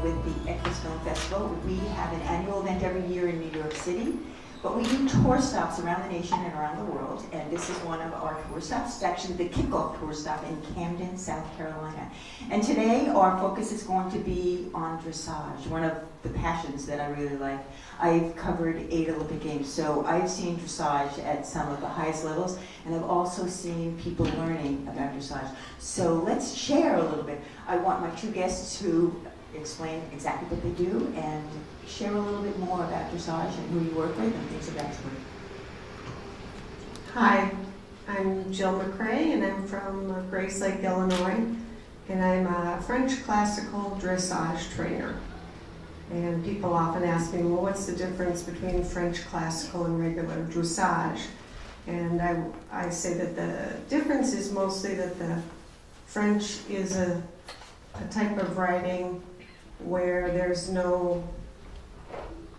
with the EQUUS Film Festival. We have an annual event every year in New York City, but we do tour stops around the nation and around the world, and this is one of our tour stops. It's actually the kickoff tour stop in Camden, South Carolina. And today our focus is going to be on dressage, one of the passions that I really like. I've covered 8 Olympic Games, so I've seen dressage at some of the highest levels, and I've also seen people learning about dressage. So let's share a little bit. I want my 2 guests to explain exactly what they do and share a little bit more about dressage and who you work with and things of that sort. Hi, I'm Jill McCrae, and I'm from Grace Lake, Illinois, and I'm a French classical dressage trainer. And people often ask me, well, what's the difference between French classical and regular dressage? And I say that the difference is mostly that the French is a type of riding where there's no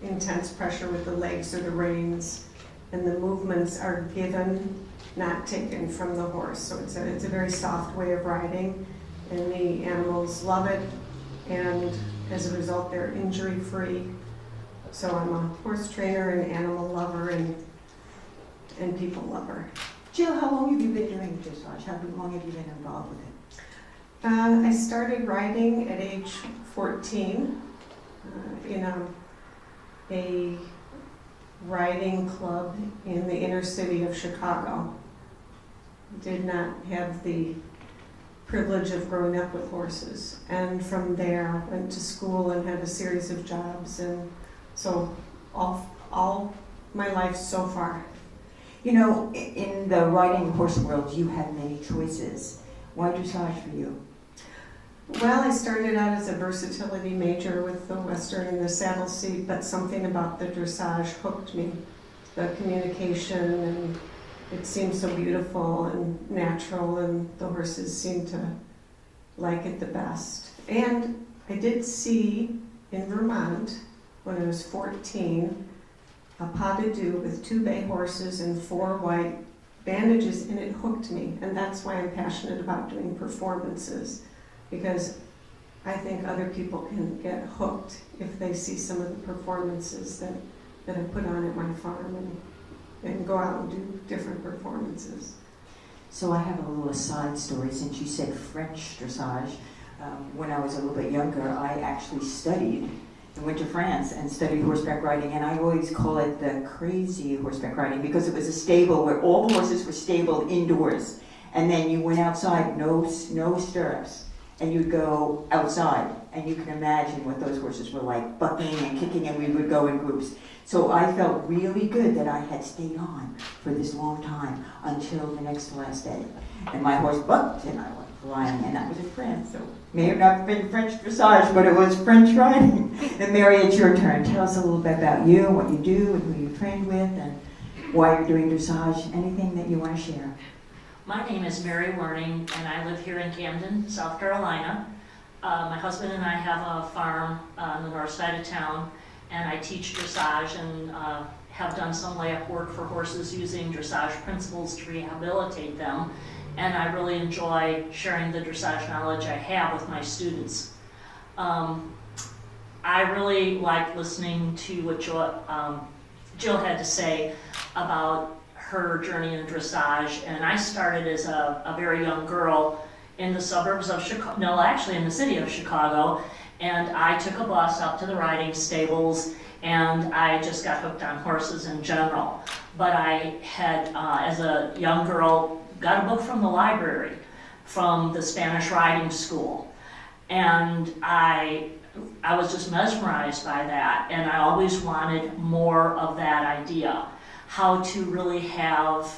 intense pressure with the legs or the reins, and the movements are given, not taken from the horse. So it's a very soft way of riding, and the animals love it, and as a result they're injury-free. So I'm a horse trainer and animal lover and people lover. Jill, how long have you been doing dressage? How long have you been involved with it? I started riding at age 14 in a riding club in the inner city of Chicago. Did not have the privilege of growing up with horses, and from there went to school and had a series of jobs, and so all my life so far. You know, in the riding horse world, you have many choices. Why dressage for you? Well, I started out as a versatility major with the Western and the saddle seat, but something about the dressage hooked me. The communication, and it seemed so beautiful and natural, and the horses seemed to like it the best. And I did see in Vermont, when I was 14, a pas de deux with 2 bay horses and 4 white bandages, and it hooked me. And that's why I'm passionate about doing performances, because I think other people can get hooked if they see some of the performances that I put on at my farm, and go out and do different performances. So I have a little aside story, since you said French dressage. When I was a little bit younger, I actually studied and went to France and studied horseback riding, and I always call it the crazy horseback riding, because it was a stable where all the horses were stabled indoors, and then you went outside, no stirrups, and you'd go outside, and you can imagine what those horses were like, bucking and kicking, and we would go in groups. So I felt really good that I had stayed on for this long time until the next to last day. And my horse bucked, and I went flying, and that was in France. So may have not been French dressage, but it was French riding. And Mary, it's your turn. Tell us a little bit about you, what you do, and who you trained with, and why you're doing dressage, anything that you want to share. My name is Mary Werning, and I live here in Camden, South Carolina. My husband and I have a farm on the north side of town, and I teach dressage and have done some layup work for horses using dressage principles to rehabilitate them. And I really enjoy sharing the dressage knowledge I have with my students. I really like listening to what Jill had to say about her journey in dressage, and I started as a very young girl in the suburbs of Chicago, no, actually in the city of Chicago, and I took a bus up to the riding stables, and I just got hooked on horses in general. But I had, as a young girl, got a book from the library from the Spanish riding school, and I was just mesmerized by that, and I always wanted more of that idea. How to really have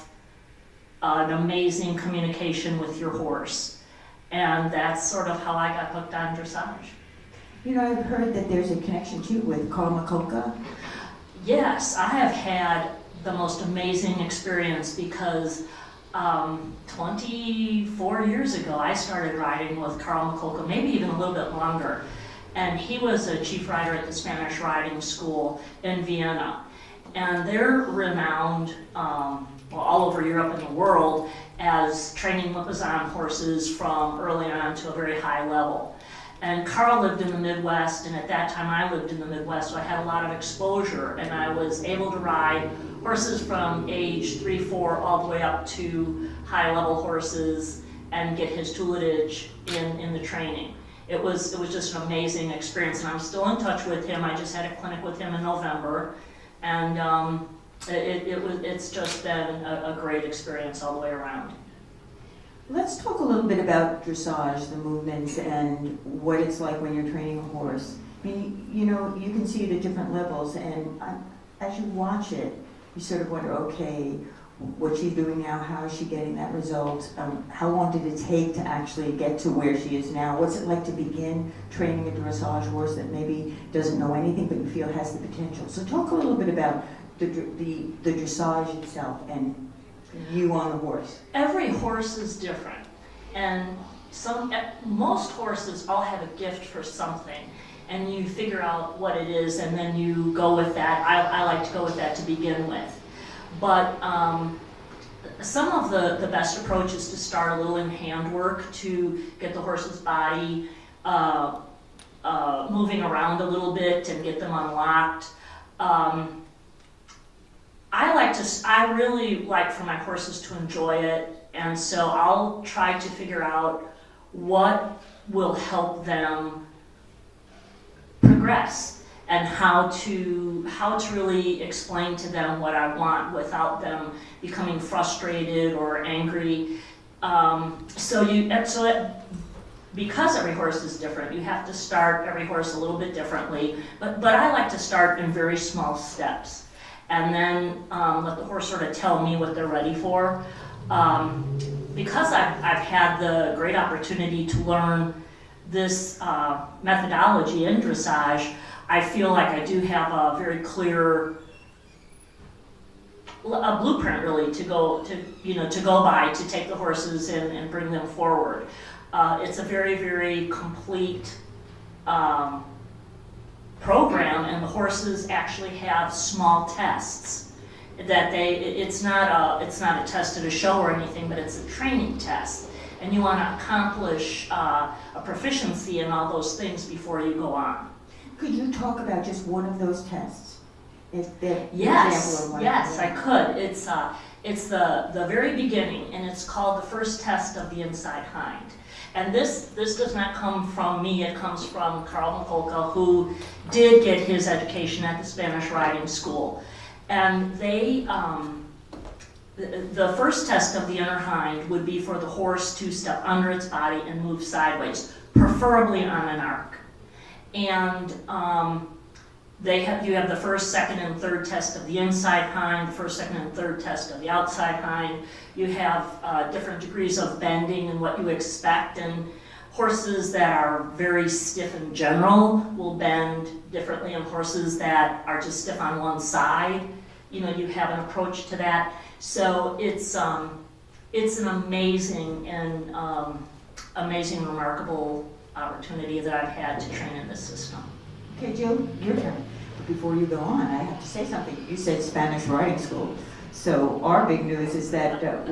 an amazing communication with your horse. And that's sort of how I got hooked on dressage. You know, I've heard that there's a connection too with Karl Mikolka. Yes, I have had the most amazing experience, because 24 years ago I started riding with Karl Mikolka, maybe even a little bit longer. And he was a chief rider at the Spanish riding school in Vienna. And they're renowned all over Europe and the world as training Lipizzan horses from early on to a very high level. And Karl lived in the Midwest, and at that time I lived in the Midwest, so I had a lot of exposure, and I was able to ride horses from age 3, 4, all the way up to high-level horses and get his tutelage in the training. It was just an amazing experience, and I'm still in touch with him. I just had a clinic with him in November, and it's just been a great experience all the way around. Let's talk a little bit about dressage, the movements, and what it's like when you're training a horse. I mean, you know, you can see it at different levels, and as you watch it, you sort of wonder, okay, what's she doing now? How is she getting that result? How long did it take to actually get to where she is now? What's it like to begin training a dressage horse that maybe doesn't know anything but you feel has the potential? So talk a little bit about the dressage itself and you on the horse. Every horse is different, and most horses all have a gift for something, and you figure out what it is, and then you go with that. I like to go with that to begin with. But some of the best approach is to start a little in handwork to get the horse's body moving around a little bit and get them unlocked. I really like for my horses to enjoy it, and so I'll try to figure out what will help them progress and how to really explain to them what I want without them becoming frustrated or angry. Because every horse is different, you have to start every horse a little bit differently, but I like to start in very small steps and then let the horse sort of tell me what they're ready for. Because I've had the great opportunity to learn this methodology in dressage, I feel like I do have a very clear blueprint really to go by to take the horses and bring them forward. It's a very, very complete program, and the horses actually have small tests that it's not a test at a show or anything, but it's a training test, and you want to accomplish a proficiency in all those things before you go on. Could you talk about just one of those tests? Yes, I could. It's the very beginning, and it's called the first test of the inside hind. And this does not come from me, it comes from Karl Mikolka, who did get his education at the Spanish riding school. And the first test of the inner hind would be for the horse to step under its body and move sideways, preferably on an arc. And you have the first, second, and third test of the inside hind, the first, second, and third test of the outside hind. You have different degrees of bending and what you expect, and horses that are very stiff in general will bend differently, and horses that are just stiff on one side, you have an approach to that. So it's an amazing and remarkable opportunity that I've had to train in this system. Okay, Jill, your turn. But before you go on, I have to say something. You said Spanish riding school. So our big news is that a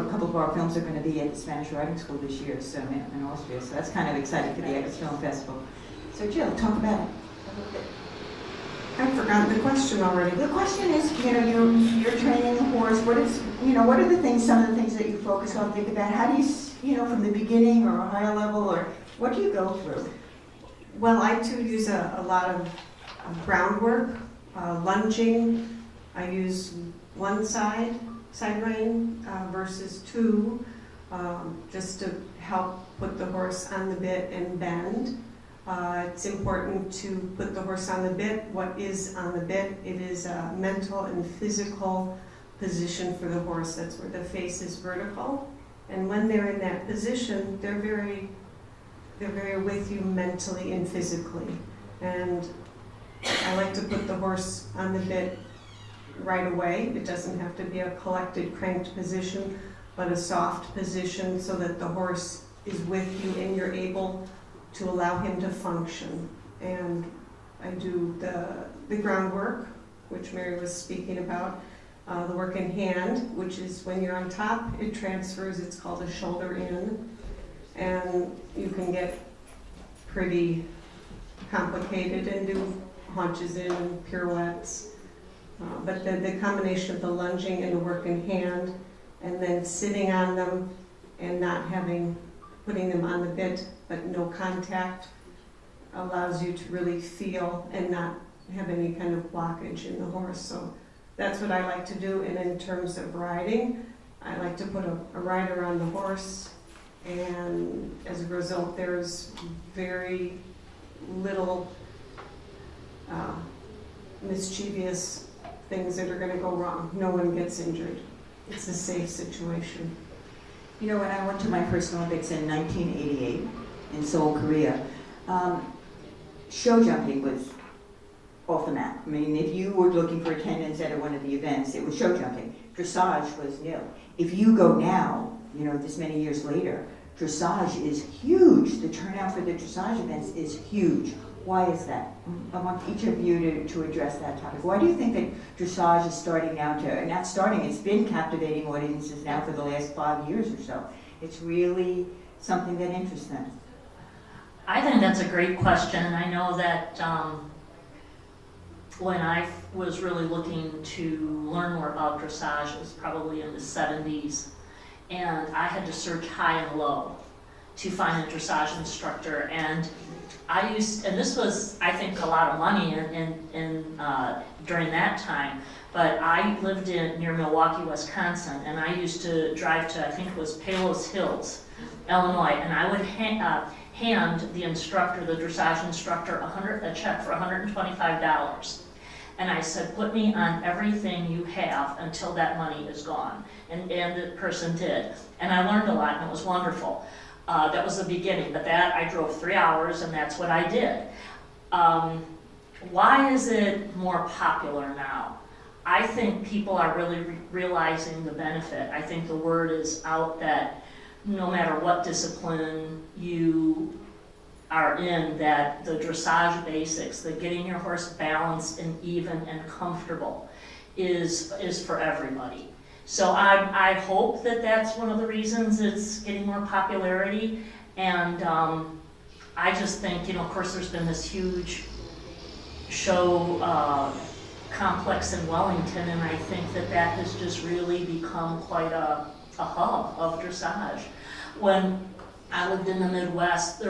couple of our films are going to be at the Spanish riding school this year, so in Austria. So that's kind of exciting for the EQUUS Film Festival. So Jill, talk about it a little bit. I've forgotten the question already. The question is, you're training the horse. What are some of the things that you focus on? Think about how do you, from the beginning or a higher level, or what do you go through? Well, I too use a lot of groundwork, lunging. I use one side rein versus two, just to help put the horse on the bit and bend. It's important to put the horse on the bit. What is on the bit? It is a mental and physical position for the horse. That's where the face is vertical. And when they're in that position, they're very with you mentally and physically. And I like to put the horse on the bit right away. It doesn't have to be a collected, cranked position, but a soft position so that the horse is with you and you're able to allow him to function. And I do the groundwork, which Mary was speaking about, the work in hand, which is when you're on top, it transfers, it's called a shoulder in, and you can get pretty complicated and do haunches in and pirouettes. But the combination of the lunging and the work in hand, and then sitting on them and not putting them on the bit, but no contact, allows you to really feel and not have any kind of blockage in the horse. So that's what I like to do. And in terms of riding, I like to put a rider on the horse, and as a result, there's very little mischievous things that are going to go wrong. No one gets injured. It's a safe situation. You know, when I went to my first Olympics in 1988 in Seoul, Korea, show jumping was off the map. I mean, if you were looking for attendance at one of the events, it was show jumping. Dressage was nil. If you go now, you know, this many years later, dressage is huge. The turnout for the dressage events is huge. Why is that? I want each of you to address that topic. Why do you think that dressage is starting now to, not starting, it's been captivating audiences now for the last 5 years or so. It's really something that interests them. I think that's a great question, and I know that when I was really looking to learn more about dressage, it was probably in the 70s, and I had to search high and low to find a dressage instructor, and this was, I think, a lot of money during that time, but I lived near Milwaukee, Wisconsin, and I used to drive to, I think it was Palos Hills, Illinois, and I would hand the instructor, the dressage instructor, a check for $125. And I said, put me on everything you have until that money is gone. And the person did. And I learned a lot, and it was wonderful. That was the beginning, but I drove 3 hours, and that's what I did. Why is it more popular now? I think people are really realizing the benefit. I think the word is out that no matter what discipline you are in, that the dressage basics, the getting your horse balanced and even and comfortable is for everybody. So I hope that that's one of the reasons it's getting more popularity. And I just think, you know, of course there's been this huge show complex in Wellington, and I think that has just really become quite a hub of dressage. When I lived in the Midwest,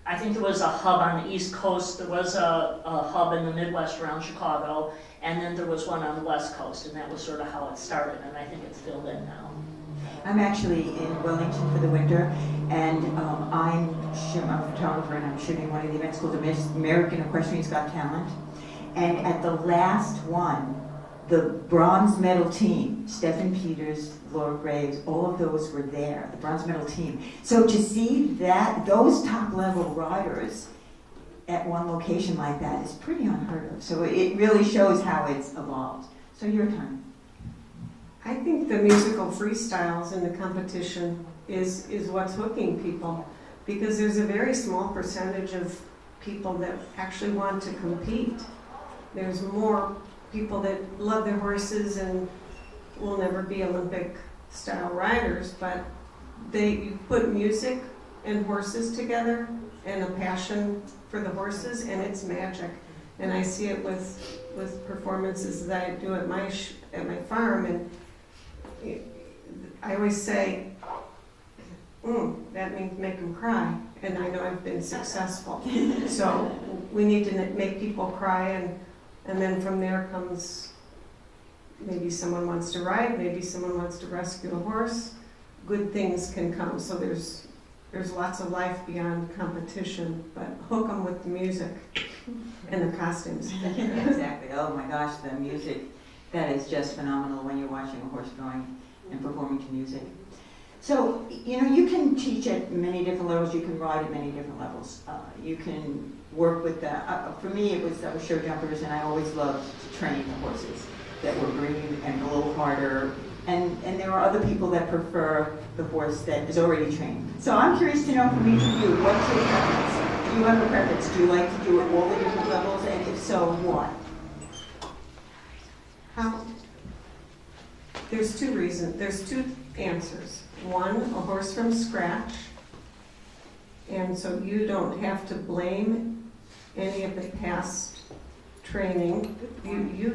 I think there was a hub on the East Coast, there was a hub in the Midwest around Chicago, and then there was one on the West Coast, and that was sort of how it started, and I think it's filled in now. I'm actually in Wellington for the winter, and I'm a photographer, and I'm shooting one of the events called American Equestrian's Got Talent. And at the last one, the bronze medal team, Stephen Peters, Laura Graves, all of those were there, the bronze medal team. So to see those top level riders at one location like that is pretty unheard of. So it really shows how it's evolved. So your time. I think the musical freestyles in the competition is what's hooking people, because there's a very small percentage of people that actually want to compete. There's more people that love their horses and will never be Olympic style riders, but you put music and horses together and a passion for the horses, and it's magic. And I see it with performances that I do at my farm, and I always say, that means make them cry, and I know I've been successful. So we need to make people cry, and then from there comes, maybe someone wants to ride, maybe someone wants to rescue a horse. Good things can come. So there's lots of life beyond competition, but hook them with the music and the costumes. Exactly. Oh my gosh, the music, that is just phenomenal when you're watching a horse going and performing to music. So, you know, you can teach at many different levels, you can ride at many different levels. You can work with for me I was show jumpers, and I always loved to train the horses that were green and a little harder. And there are other people that prefer the horse that is already trained. So I'm curious to know from each of you, what's your preference? Do you have a preference? Do you like to do it at all the different levels? And if so, why? There's two reasons. There's two answers. One, a horse from scratch, And so you don't have to blame any of the past training. You're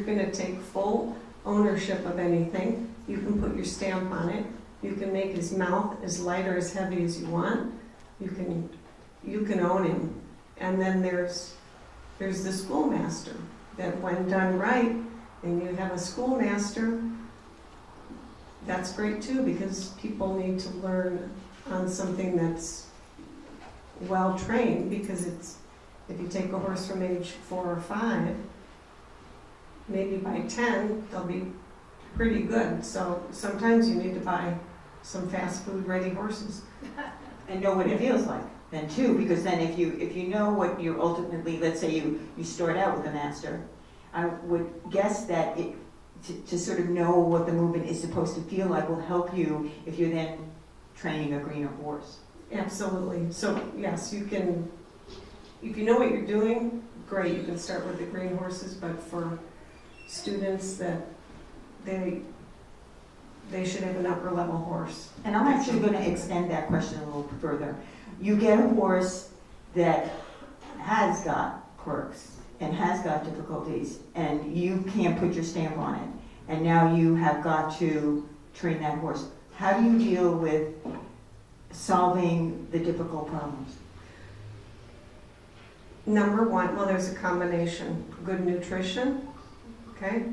gonna take full ownership of anything. You can put your stamp on it. You can make his mouth as light or as heavy as you want. You can own him. And then there's the schoolmaster, that when done right, and you have a schoolmaster, that's great too, because people need to learn on something that's well trained, because if you take a horse from age 4 or 5, maybe by 10, they'll be pretty good. So sometimes you need to buy some fast food ready horses. And know what it feels like then too, because then if you know what you ultimately, let's say you start out with a master, I would guess that to sort of know what the movement is supposed to feel like will help you if you're then training a greener horse. Absolutely. So yes, you can, if you know what you're doing, great, you can start with the green horses, but for students that they should have an upper level horse. And I'm actually going to extend that question a little further. You get a horse that has got quirks and has got difficulties, and you can't put your stamp on it, and now you have got to train that horse. How do you deal with solving the difficult problems? Number one, well, there's a combination. Good nutrition, okay?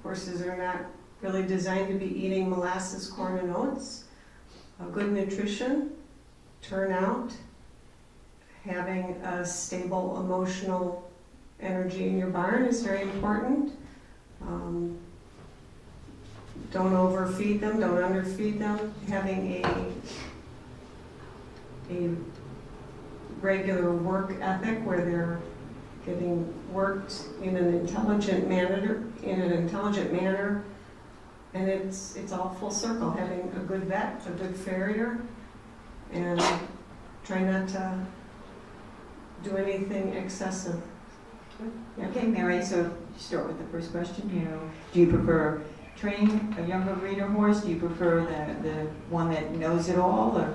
Horses are not really designed to be eating molasses, corn, and oats. Good nutrition, turnout, having a stable emotional energy in your barn is very important. Don't overfeed them, don't underfeed them. Having a regular work ethic where they're getting worked in an intelligent manner, and it's all full circle. Having a good vet, a good farrier, and try not to do anything excessive. Okay, Mary, so start with the first question. Do you prefer training a younger breeder horse? Do you prefer the one that knows it all? Or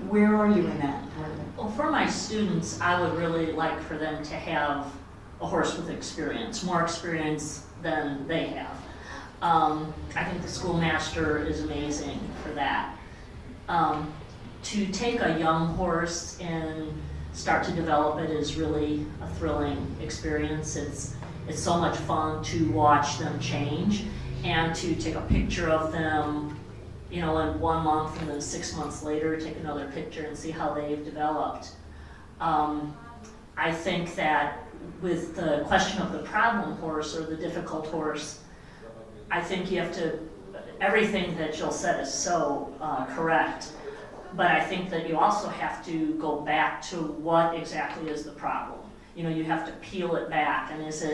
where are you in that part of it? Well, for my students, I would really like for them to have a horse with experience, more experience than they have. I think the schoolmaster is amazing for that. To take a young horse and start to develop it is really a thrilling experience. It's so much fun to watch them change and to take a picture of them, in 1 month, and then 6 months later take another picture and see how they've developed. I think that with the question of the problem horse or the difficult horse, I think you have to, everything that Jill said is so correct, but I think that you also have to go back to what exactly is the problem. You have to peel it back, and is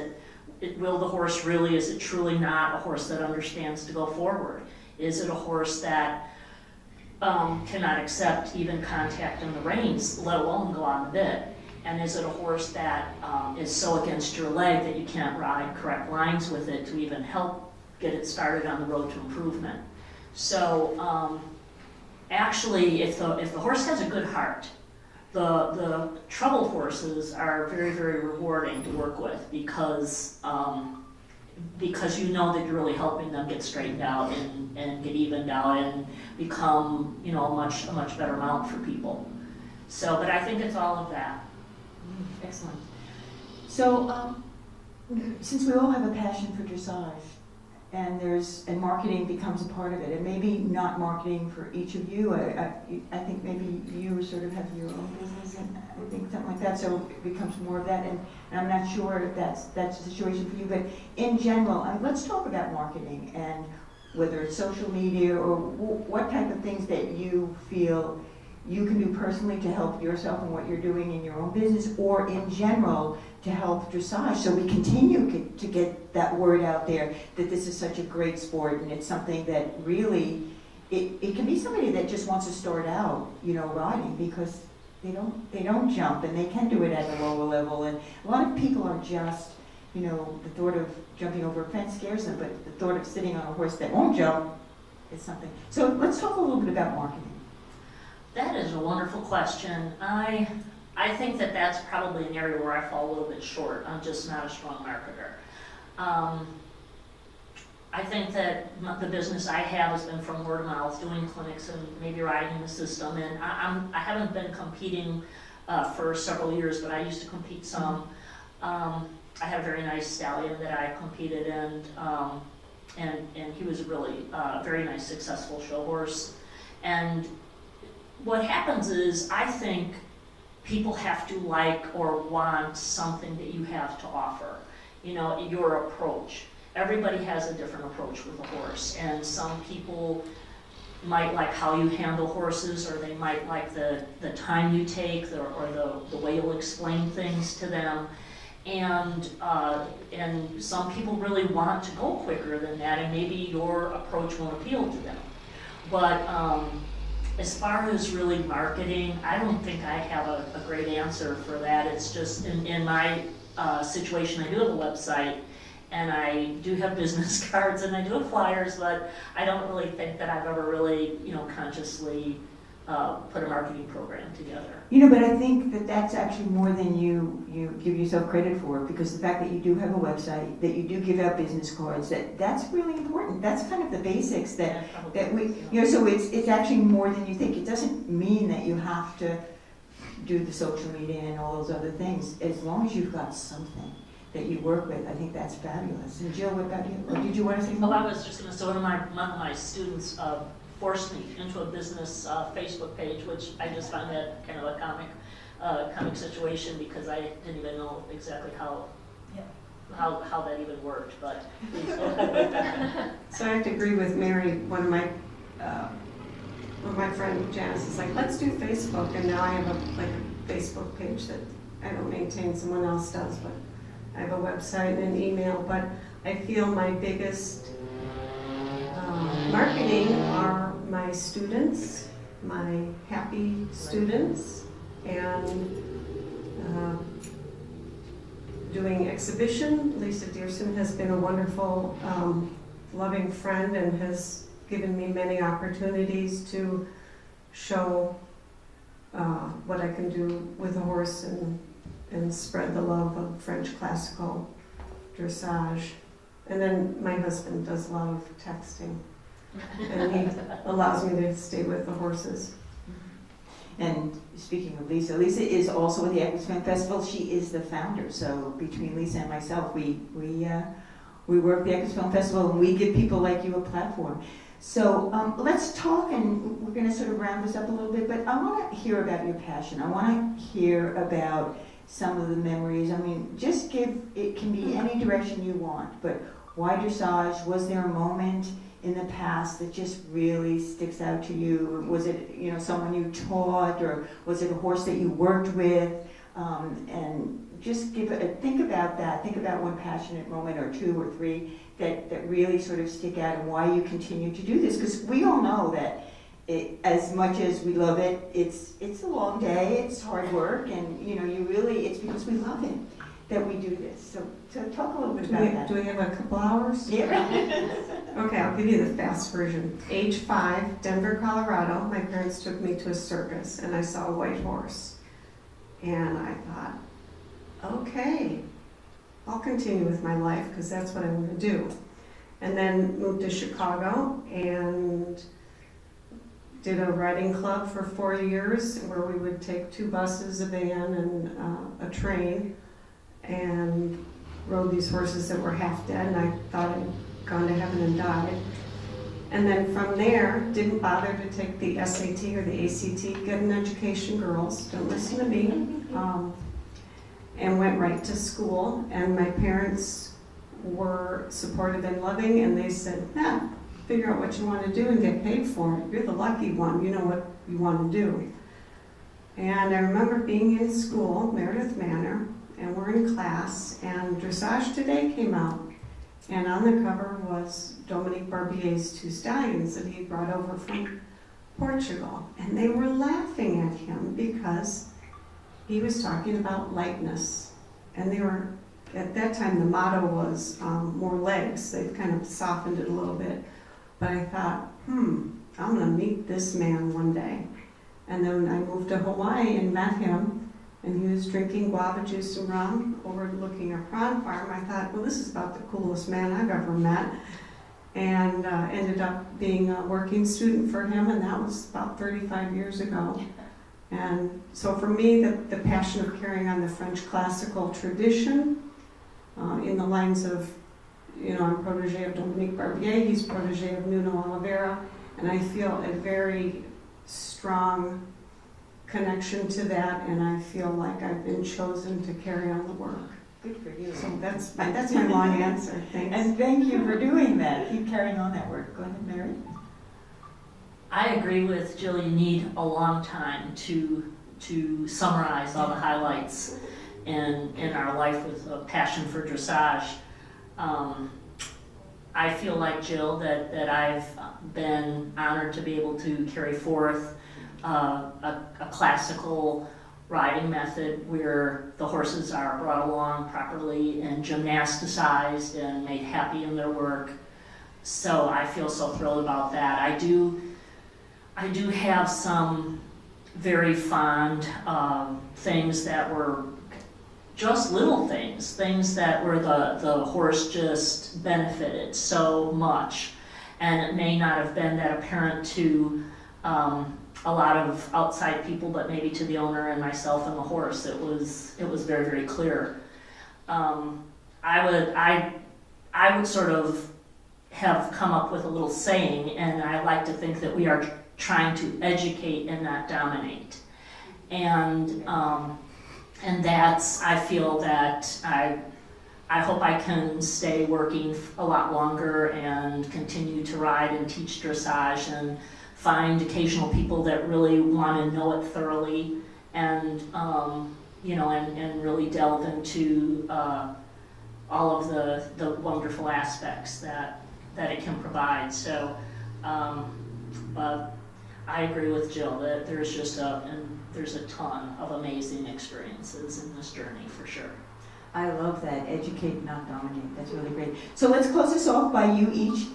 will the horse really, is it truly not a horse that understands to go forward? Is it a horse that cannot accept even contact on the reins, let alone go on the bit? And is it a horse that is so against your leg that you can't ride correct lines with it to even help get it started on the road to improvement? So actually, if the horse has a good heart, the troubled horses are very, very rewarding to work with because you know that you're really helping them get straightened out and get evened out and become, a much better mount for people. So, but I think it's all of that. Excellent. So, since we all have a passion for dressage, and marketing becomes a part of it, and maybe not marketing for each of you. I think maybe you sort of have your own business, and I think something like that. So it becomes more of that, and I'm not sure if that's the situation for you. But in general, let's talk about marketing and whether it's social media or what type of things that you feel you can do personally to help yourself and what you're doing in your own business, or in general to help dressage, so we continue to get that word out there that this is such a great sport, and it's something that really, it can be somebody that just wants to start out, riding, because they don't jump, and they can do it at a lower level, and a lot of people are just, the thought of jumping over a fence scares them, but the thought of sitting on a horse that won't jump it's something. So let's talk a little bit about marketing. That is a wonderful question. I think that that's probably an area where I fall a little bit short. I'm just not a strong marketer. I think that the business I have has been from word of mouth, doing clinics and maybe riding the system. And I haven't been competing for several years, but I used to compete some. I had a very nice stallion that I competed in, and he was really a very nice, successful show horse. And what happens is, I think people have to like or want something that you have to offer. You know, your approach. Everybody has a different approach with a horse, and some people might like how you handle horses, or they might like the time you take, or the way you'll explain things to them. And some people really want to go quicker than that, and maybe your approach won't appeal to them. But as far as really marketing, I don't think I have a great answer for that. It's just in my situation, I do have a website, and I do have business cards, and I do have flyers, but I don't really think that I've ever really, consciously put a marketing program together. But I think that that's actually more than you give yourself credit for, because the fact that you do have a website, that you do give out business cards, that's really important. That's kind of the basics that we, so it's actually more than you think. It doesn't mean that you have to do the social media and all those other things. As long as you've got something that you work with, I think that's fabulous. And Jill, what about you? Or did you want to say more? I was just going to say, one of my students forced me into a business Facebook page, which I just found that kind of a comic situation, because I didn't even know exactly how that even worked. But So I have to agree with Mary. One of my friend Janice is like, let's do Facebook, and now I have a Facebook page that I don't maintain, someone else does, but I have a website and an email. But I feel my biggest marketing are my students, my happy students, and doing exhibition. Lisa Dearson has been a wonderful, loving friend, and has given me many opportunities to show what I can do with a horse, and spread the love of French classical dressage. And then my husband does a lot of texting, and he allows me to stay with the horses. And speaking of Lisa, Lisa is also with the EQUUS Film Festival. She is the founder. So between Lisa and myself, we work the EQUUS Film Festival, and we give people like you a platform. So let's talk, and we're going to sort of round this up a little bit, but I want to hear about your passion. I want to hear about some of the memories. I mean, just it can be any direction you want, but why dressage? Was there a moment in the past that just really sticks out to you? Was it, someone you taught, or was it a horse that you worked with? And just think about that. Think about one passionate moment, or two or three, that really sort of stick out, and why you continue to do this. Because we all know that as much as we love it, it's a long day, it's hard work, and it's because we love it that we do this. So talk a little bit about that. Do we have a couple hours? Yeah. Okay, I'll give you the fast version. Age 5, Denver, Colorado. My parents took me to a circus, and I saw a white horse. And I thought, okay, I'll continue with my life, because that's what I want to do. And then moved to Chicago and did a riding club for 4 years, where we would take 2 buses, a van, and a train, and rode these horses that were half dead, and I thought I'd gone to heaven and died. And then from there, didn't bother to take the SAT or the ACT, get an education, girls, don't listen to me, and went right to school. And my parents were supportive and loving, and they said, figure out what you want to do and get paid for it. You're the lucky one, you know what you want to do. And I remember being in school, Meredith Manor, and we're in class, and Dressage Today came out, and on the cover was Dominique Barbier's 2 stallions that he brought over from Portugal. And they were laughing at him because he was talking about lightness. And they were, at that time, the motto was more legs. They've kind of softened it a little bit. But I thought, I'm gonna meet this man one day. And then I moved to Hawaii and met him, and he was drinking guava juice and rum overlooking a prawn farm. I thought, well, this is about the coolest man I've ever met. And ended up being a working student for him, and that was about 35 years ago. And so for me, the passion of carrying on the French classical tradition, in the lines of, I'm protege of Dominique Barbier, he's protege of Nuno Oliveira, and I feel a very strong connection to that, and I feel like I've been chosen to carry on the work. Good for you. So that's my long answer. Thanks. And thank you for doing that. Keep carrying on that work. Go ahead, Mary. I agree with Jill. You need a long time to summarize all the highlights in our life with a passion for dressage. I feel like Jill that I've been honored to be able to carry forth a classical riding method where the horses are brought along properly and gymnasticized and made happy in their work. So I feel so thrilled about that. I do have some very fond things that were just little things that where the horse just benefited so much, and it may not have been that apparent to a lot of outside people, but maybe to the owner and myself and the horse, it was very, very clear. I would sort of have come up with a little saying, and I like to think that we are trying to educate and not dominate. And that's, I feel that I hope I can stay working a lot longer and continue to ride and teach dressage and find occasional people that really want to know it thoroughly and and really delve into all of the wonderful aspects that it can provide. So but I agree with Jill that there's a ton of amazing experiences in this journey for sure. I love that. Educate, not dominate. That's really great. So let's close this off by you each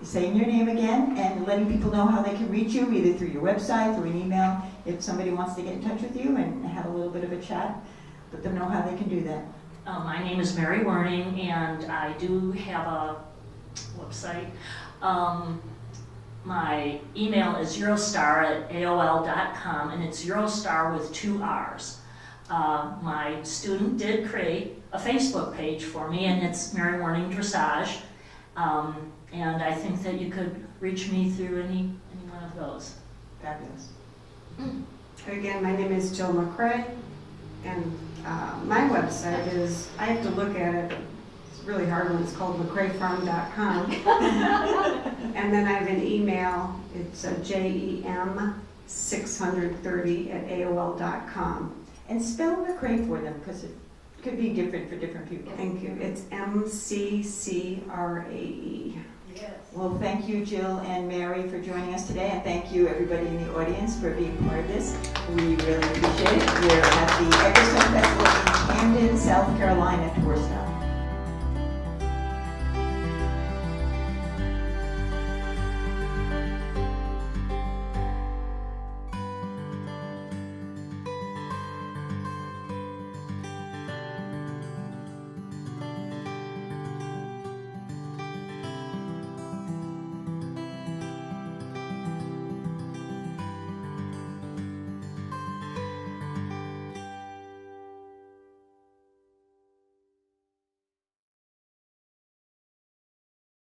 saying your name again and letting people know how they can reach you, either through your website, through an email. If somebody wants to get in touch with you and have a little bit of a chat, let them know how they can do that. My name is Mary Werning, and I do have a website. My email is eurostar@aol.com, and it's Eurostar with 2 R's. My student did create a Facebook page for me, and it's Mary Werning Dressage. And I think that you could reach me through any one of those. Fabulous. Again, my name is Jill McCrae, and my website is, I have to look at it, it's really hard when it's called McCraeFarm.com. And then I have an email, it's JEM630@AOL.com. And spell McCrae for them, because it could be different for different people. Thank you. It's MCCRAE. Yes. Well, thank you, Jill and Mary, for joining us today, and thank you, everybody in the audience, for being part of this. We really appreciate it. We're at the Eggstone Festival in Camden, South Carolina.